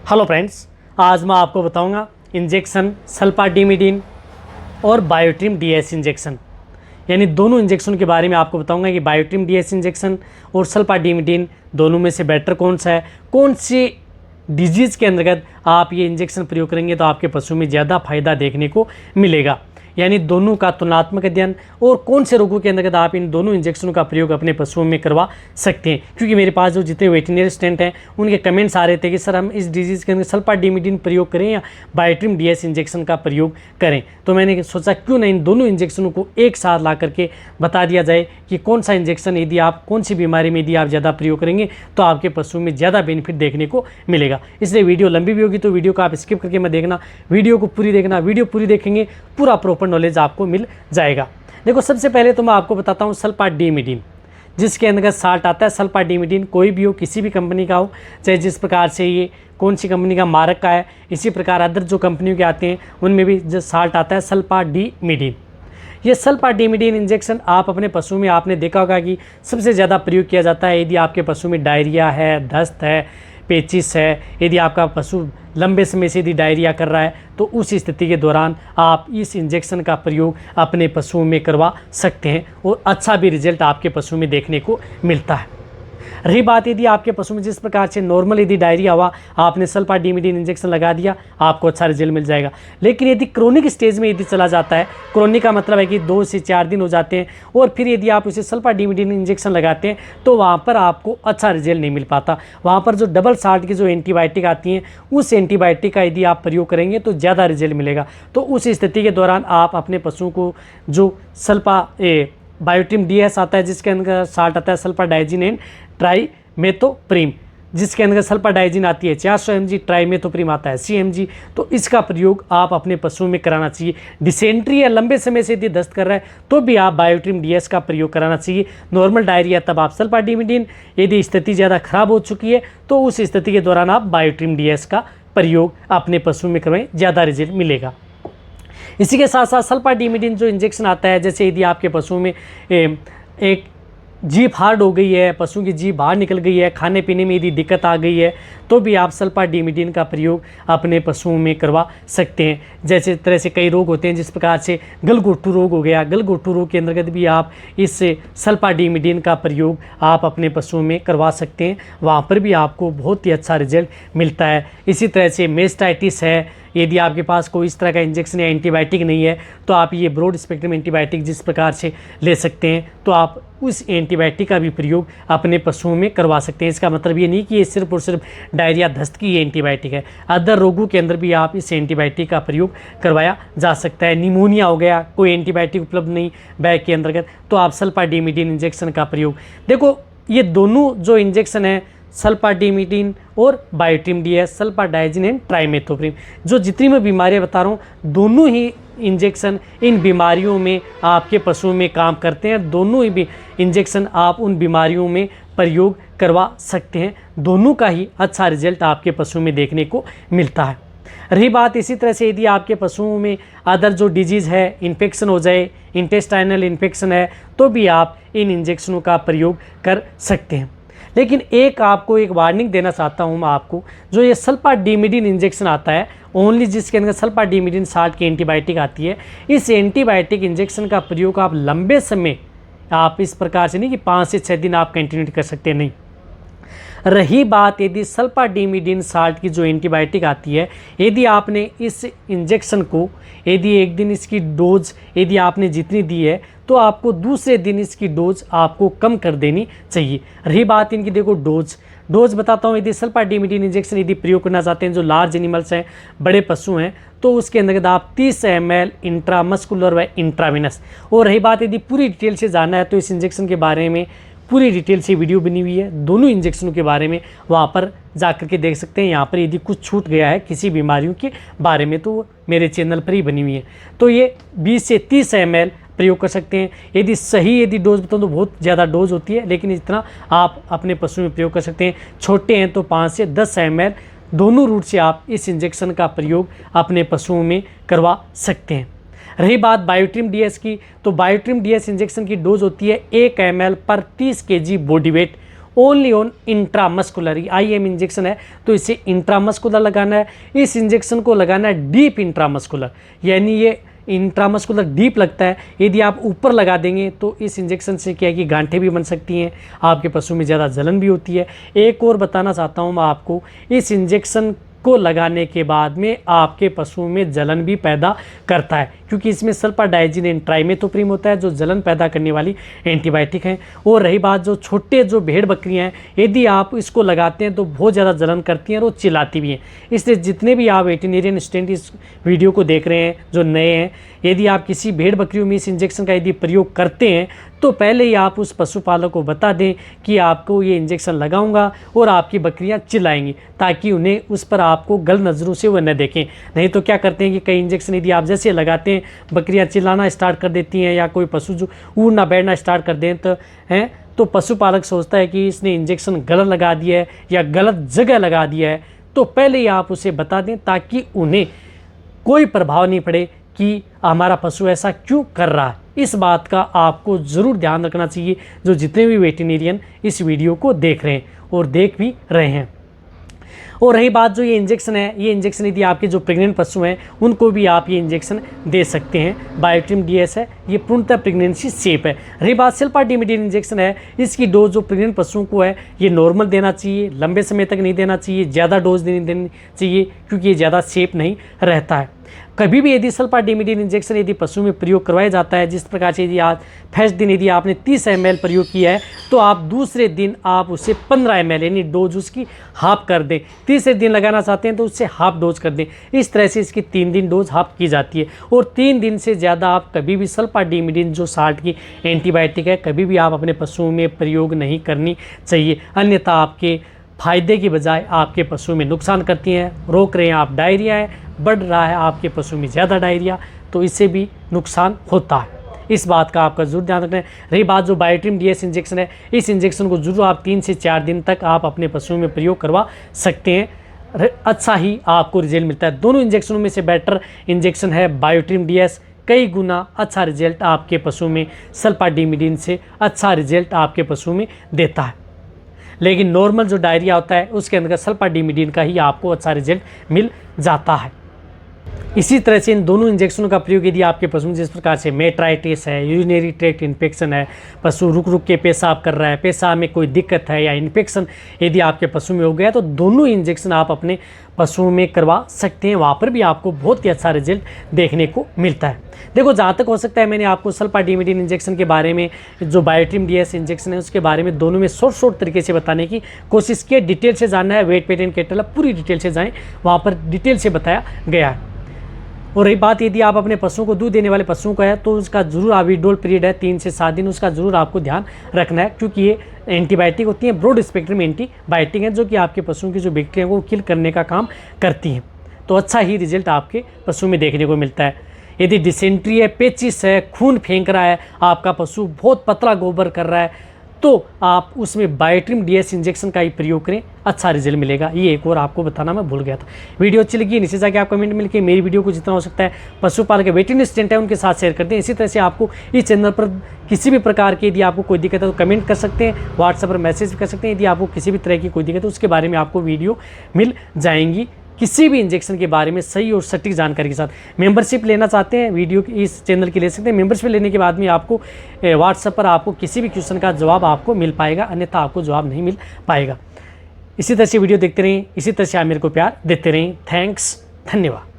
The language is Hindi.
हेलो फ्रेंड्स, आज मैं आपको बताऊंगा इंजेक्शन सल्फाडिमिडीन और बायोट्रिम डीएस इंजेक्शन, यानी दोनों इंजेक्शन के बारे में आपको बताऊंगा कि बायोट्रिम डीएस इंजेक्शन और सल्फाडिमिडीन दोनों में से बेटर कौन सा है, कौन सी डिजीज़ के अंतर्गत आप ये इंजेक्शन प्रयोग करेंगे तो आपके पशु में ज़्यादा फायदा देखने को मिलेगा। यानी दोनों का तुलनात्मक अध्ययन और कौन से रोगों के अंतर्गत आप इन दोनों इंजेक्शनों का प्रयोग अपने पशुओं में करवा सकते हैं। क्योंकि मेरे पास जो जितने वेटरनरी स्टूडेंट हैं उनके कमेंट्स आ रहे थे कि सर हम इस डिजीज़ के अंदर सल्फाडिमिडीन प्रयोग करें या बायोट्रिम डीएस इंजेक्शन का प्रयोग करें। तो मैंने सोचा क्यों ना इन दोनों इंजेक्शनों को एक साथ ला करके बता दिया जाए कि कौन सा इंजेक्शन यदि आप कौन सी बीमारी में यदि आप ज़्यादा प्रयोग करेंगे तो आपके पशु में ज़्यादा बेनिफिट देखने को मिलेगा। इसलिए वीडियो लंबी भी होगी तो वीडियो को आप स्किप करके मत देखना, वीडियो को पूरी देखना। वीडियो पूरी देखेंगे पूरा प्रॉपर नॉलेज आपको मिल जाएगा। देखो, सबसे पहले तो मैं आपको बताता हूँ सल्फाडिमिडीन, जिसके अंतर्गत साल्ट आता है। सल्फाडिमिडीन कोई भी हो, किसी भी कंपनी का हो, चाहे जिस प्रकार से ये कौन सी कंपनी का मारक का है, इसी प्रकार अदर जो कंपनियों के आते हैं उनमें भी जो साल्ट आता है सल्फाडिमिडीन। ये सल्फाडिमिडीन इंजेक्शन आप अपने पशु में आपने देखा होगा कि सबसे ज़्यादा प्रयोग किया जाता है यदि आपके पशु में डायरिया है, दस्त है, पेचिस है। यदि आपका पशु लंबे समय से यदि डायरिया कर रहा है तो उस स्थिति के दौरान आप इस इंजेक्शन का प्रयोग अपने पशुओं में करवा सकते हैं और अच्छा भी रिजल्ट आपके पशु में देखने को मिलता है। रही बात यदि आपके पशु में जिस प्रकार से नॉर्मल यदि डायरिया हुआ, आपने सल्फाडिमिडीन इंजेक्शन लगा दिया, आपको अच्छा रिजल्ट मिल जाएगा। लेकिन यदि क्रोनिक स्टेज में यदि चला जाता है, क्रोनिक का मतलब है कि 2 से 4 दिन हो जाते हैं और फिर यदि आप उसे सल्फाडिमिडीन इंजेक्शन लगाते हैं तो वहाँ पर आपको अच्छा रिजल्ट नहीं मिल पाता। वहाँ पर जो डबल साल्ट की जो एंटीबायोटिक आती हैं उस एंटीबायोटिक का यदि आप प्रयोग करेंगे तो ज़्यादा रिजल्ट मिलेगा। तो उस स्थिति के दौरान आप अपने पशुओं को जो बायोट्रिम डीएस आता है, जिसके अंदर साल्ट आता है सल्फाडाइजिन एंड ट्राइमेथोप्रिम, जिसके अंदर सल्फाडाइजिन आती है 400 mg, ट्राइमेथोप्रिम आता है 80 mg। तो इसका प्रयोग आप अपने पशुओं में कराना चाहिए। डिसेंट्री या लंबे समय से यदि दस्त कर रहा है तो भी आप बायोट्रिम डीएस का प्रयोग कराना चाहिए। नॉर्मल डायरिया तब आप सल्फाडिमिडीन, यदि स्थिति ज़्यादा खराब हो चुकी है तो उस स्थिति के दौरान आप बायोट्रिम डीएस का प्रयोग अपने पशु में करवाएं, ज़्यादा रिजल्ट मिलेगा। इसी के साथ साथ सल्फाडिमिडीन जो इंजेक्शन आता है, जैसे यदि आपके पशुओं में एक जीभ हार्ड हो गई है, पशु की जीभ बाहर निकल गई है, खाने पीने में यदि दिक्कत आ गई है तो भी आप सल्फाडिमिडीन का प्रयोग अपने पशुओं में करवा सकते हैं। जैसे तरह से कई रोग होते हैं, जिस प्रकार से गलघोटू रोग हो गया, गलघोटू रोग के अंतर्गत भी आप इस सल्फाडिमिडीन का प्रयोग आप अपने पशुओं में करवा सकते हैं। वहाँ पर भी आपको बहुत ही अच्छा रिजल्ट मिलता है। इसी तरह से मेस्टाइटिस है, यदि आपके पास कोई इस तरह का इंजेक्शन या एंटीबायोटिक नहीं है तो आप ये ब्रॉड स्पेक्ट्रम एंटीबायोटिक जिस प्रकार से ले सकते हैं तो आप उस एंटीबायोटिक का भी प्रयोग अपने पशुओं में करवा सकते हैं। इसका मतलब ये नहीं कि ये सिर्फ और सिर्फ डायरिया दस्त की एंटीबायोटिक है, अदर रोगों के अंदर भी आप इस एंटीबायोटिक का प्रयोग करवाया जा सकता है। निमोनिया हो गया, कोई एंटीबायोटिक उपलब्ध नहीं बैग के अंतर्गत, तो आप सल्फाडिमिडीन इंजेक्शन का प्रयोग। देखो, ये दोनों जो इंजेक्शन है सल्फाडिमिडीन और बायोट्रिम डीएस, सल्फाडाइजिन एंड ट्राइमेथोप्रिम, जो जितनी मैं बीमारियां बता रहा हूँ दोनों ही इंजेक्शन इन बीमारियों में आपके पशुओं में काम करते हैं। दोनों ही इंजेक्शन आप उन बीमारियों में प्रयोग करवा सकते हैं। दोनों का ही अच्छा रिजल्ट आपके पशुओं में देखने को मिलता है। रही बात इसी तरह से यदि आपके पशुओं में अदर जो डिजीज़ है, इन्फेक्शन हो जाए, इंटेस्टाइनल इन्फेक्शन है, तो भी आप इन इंजेक्शनों का प्रयोग कर सकते हैं। लेकिन आपको एक वार्निंग देना चाहता हूँ मैं आपको, जो ये सल्फाडिमिडीन इंजेक्शन आता है ओनली, जिसके अंदर सल्फाडिमिडीन साल्ट की एंटीबायोटिक आती है, इस एंटीबायोटिक इंजेक्शन का प्रयोग आप लंबे समय आप इस प्रकार से नहीं कि 5 से 6 दिन आप कंटिन्यू कर सकते हैं, नहीं। रही बात यदि सल्फाडिमिडीन साल्ट की जो एंटीबायोटिक आती है, यदि आपने इस इंजेक्शन को यदि एक दिन इसकी डोज यदि आपने जितनी दी है तो आपको दूसरे दिन इसकी डोज आपको कम कर देनी चाहिए। रही बात इनकी, देखो डोज बताता हूँ। यदि सल्फाडिमिडीन इंजेक्शन यदि प्रयोग करना चाहते हैं, जो लार्ज एनिमल्स हैं, बड़े पशु हैं, तो उसके अंदर आप 30 ml इंट्रामस्कुलर व इंट्रावेनस। और रही बात यदि पूरी डिटेल से जानना है तो इस इंजेक्शन के बारे में पूरी डिटेल से वीडियो बनी हुई है, दोनों इंजेक्शनों के बारे में वहाँ पर जा कर के देख सकते हैं। यहाँ पर यदि कुछ छूट गया है किसी बीमारियों के बारे में तो मेरे चैनल पर ही बनी हुई है। तो ये 20 से 30 ml प्रयोग कर सकते हैं। यदि डोज बताऊँ तो बहुत ज़्यादा डोज होती है, लेकिन इतना आप अपने पशु में प्रयोग कर सकते हैं। छोटे हैं तो 5 से 10 ml दोनों रूट से आप इस इंजेक्शन का प्रयोग अपने पशुओं में करवा सकते हैं। रही बात बायोट्रिम डीएस की, तो बायोट्रिम डीएस इंजेक्शन की डोज होती है 1 ml पर 30 kg body weight only on intramuscular. IM injection है तो इसे इंट्रामस्कुलर लगाना है। इस इंजेक्शन को लगाना है डीप इंट्रामस्कुलर, यानी ये इंट्रामस्कुलर डीप लगता है। यदि आप ऊपर लगा देंगे तो इस इंजेक्शन से क्या है कि गांठें भी बन सकती हैं, आपके पशु में ज़्यादा जलन भी होती है। एक और बताना चाहता हूँ मैं आपको, इस इंजेक्शन को लगाने के बाद में आपके पशुओं में जलन भी पैदा करता है, क्योंकि इसमें सल्फाडाइजिन एंड ट्राइमेथोप्रिम होता है जो जलन पैदा करने वाली एंटीबायोटिक हैं। और रही बात जो छोटे जो भेड़ बकरियां हैं, यदि आप इसको लगाते हैं तो बहुत ज़्यादा जलन करती हैं और वो चिल्लाती भी हैं। इसलिए जितने भी आप वेटरनरियन स्टूडेंट इस वीडियो को देख रहे हैं जो नए हैं, यदि आप किसी भेड़ बकरियों में इस इंजेक्शन का यदि प्रयोग करते हैं तो पहले ही आप उस पशुपालक को बता दें कि आपको ये इंजेक्शन लगाऊंगा और आपकी बकरियां चिल्लाएंगी, ताकि उन्हें उस पर आपको गलत नज़रों से वह न देखें। नहीं तो क्या करते हैं कि कई इंजेक्शन यदि आप जैसे लगाते हैं बकरियां चिल्लाना स्टार्ट कर देती हैं, या कोई पशु जो उड़ना बैठना स्टार्ट कर दें तो पशुपालक सोचता है कि इसने इंजेक्शन गलत लगा दिया है या गलत जगह लगा दिया है। तो पहले ही आप उसे बता दें ताकि उन्हें कोई प्रभाव नहीं पड़े कि हमारा पशु ऐसा क्यों कर रहा है। इस बात का आपको ज़रूर ध्यान रखना चाहिए, जो जितने भी वेटरनरियन इस वीडियो को देख रहे हैं और देख भी रहे हैं। और रही बात जो ये इंजेक्शन है, ये इंजेक्शन यदि आपके जो प्रेग्नेंट पशु हैं उनको भी आप ये इंजेक्शन दे सकते हैं। बायोट्रिम DS है, ये पूर्णतः प्रेगनेंसी सेफ है। रही बात सल्फाडीमिडीन इंजेक्शन है, इसकी डोज जो प्रेग्नेंट पशुओं को है ये नॉर्मल देना चाहिए, लंबे समय तक नहीं देना चाहिए, ज़्यादा डोज नहीं देनी चाहिए, क्योंकि ये ज़्यादा सेफ नहीं रहता है। कभी भी यदि सल्फाडीमिडीन इंजेक्शन यदि पशु में प्रयोग करवाया जाता है, जिस प्रकार से यदि आप फर्स्ट दिन यदि आपने 30 ml प्रयोग किया है तो आप दूसरे दिन आप उसे 15 ml यानी डोज उसकी हाफ कर दें। तीसरे दिन लगाना चाहते हैं तो उससे हाफ डोज कर दें। इस तरह से इसकी 3 दिन डोज हाफ की जाती है। और 3 दिन से ज़्यादा आप कभी भी सल्फाडीमिडीन जो 60 की एंटीबायोटिक है कभी भी आप अपने पशुओं में प्रयोग नहीं करनी चाहिए, अन्यथा आपके फायदे की बजाय आपके पशु में नुकसान करती हैं। रोक रहे हैं आप डायरिया है, बढ़ रहा है आपके पशु में ज़्यादा डायरिया, तो इससे भी नुकसान होता है। इस बात का आपका जरूर ध्यान रखना है। रही बात जो बायोट्रिम DS इंजेक्शन है, इस इंजेक्शन को जरूर आप 3 से 4 दिन तक आप अपने पशुओं में प्रयोग करवा सकते हैं, अच्छा ही आपको रिजल्ट मिलता है। दोनों इंजेक्शनों में से बेटर इंजेक्शन है बायोट्रिम DS, कई गुना अच्छा रिजल्ट आपके पशु में सल्फाडीमिडीन से अच्छा रिजल्ट आपके पशु में देता है। लेकिन नॉर्मल जो डायरिया होता है उसके अंदर सल्फाडीमिडीन का ही आपको अच्छा रिजल्ट मिल जाता है। इसी तरह से इन दोनों इंजेक्शनों का प्रयोग यदि आपके पशु में जिस प्रकार से मेट्राइटिस है, यूरिनरी ट्रैक्ट इन्फेक्शन है, पशु रुक रुक के पेशाब कर रहा है, पेशाब में कोई दिक्कत है या इन्फेक्शन यदि आपके पशु में हो गया, तो दोनों इंजेक्शन आप अपने पशुओं में करवा सकते हैं। वहाँ पर भी आपको बहुत ही अच्छा रिजल्ट देखने को मिलता है। देखो, जहाँ तक हो सकता है मैंने आपको सल्फाडीमिडीन इंजेक्शन के बारे में, जो बायोट्रिम DS इंजेक्शन है उसके बारे में दोनों में शॉर्ट तरीके से बताने की कोशिश की। डिटेल से जानना है वेट पेटेंट कैटल पूरी डिटेल से जाएँ, वहाँ पर डिटेल से बताया गया है। और रही बात यदि आप अपने पशुओं को दूध देने वाले पशुओं का है तो उसका जरूर विड्रोल पीरियड है 3 से 7 दिन, उसका जरूर आपको ध्यान रखना है, क्योंकि ये एंटीबायोटिक होती हैं, ब्रॉड स्पेक्ट्रम एंटीबायोटिक हैं जो कि आपके पशुओं की जो बैक्टीरिया को किल करने का काम करती हैं। तो अच्छा ही रिजल्ट आपके पशु में देखने को मिलता है। यदि डिसेंट्री है, पेचिस है, खून फेंक रहा है, आपका पशु बहुत पतला गोबर कर रहा है, तो आप उसमें बायोट्रिम DS इंजेक्शन का ही प्रयोग करें, अच्छा रिजल्ट मिलेगा। ये एक और आपको बताना मैं भूल गया था। वीडियो अच्छी लगी नीचे जाके आप कमेंट मिलकर मेरी वीडियो को जितना हो सकता है पशुपालक वेटरनरी स्टूडेंट है उनके साथ शेयर करते हैं। इसी तरह से आपको इस चैनल पर किसी भी प्रकार की यदि आपको कोई दिक्कत है तो कमेंट कर सकते हैं, व्हाट्सएप पर मैसेज कर सकते हैं। यदि आपको किसी भी तरह की कोई दिक्कत है उसके बारे में आपको वीडियो मिल जाएंगी, किसी भी इंजेक्शन के बारे में सही और सटीक जानकारी के साथ। मेंबरशिप लेना चाहते हैं वीडियो इस चैनल की ले सकते हैं। मेंबरशिप लेने के बाद में आपको व्हाट्सएप पर आपको किसी भी क्वेश्चन का जवाब आपको मिल पाएगा, अन्यथा आपको जवाब नहीं मिल पाएगा। इसी तरह से वीडियो देखते रहें, इसी तरह से आप मेरे को प्यार देते रहें। थैंक्स, धन्यवाद।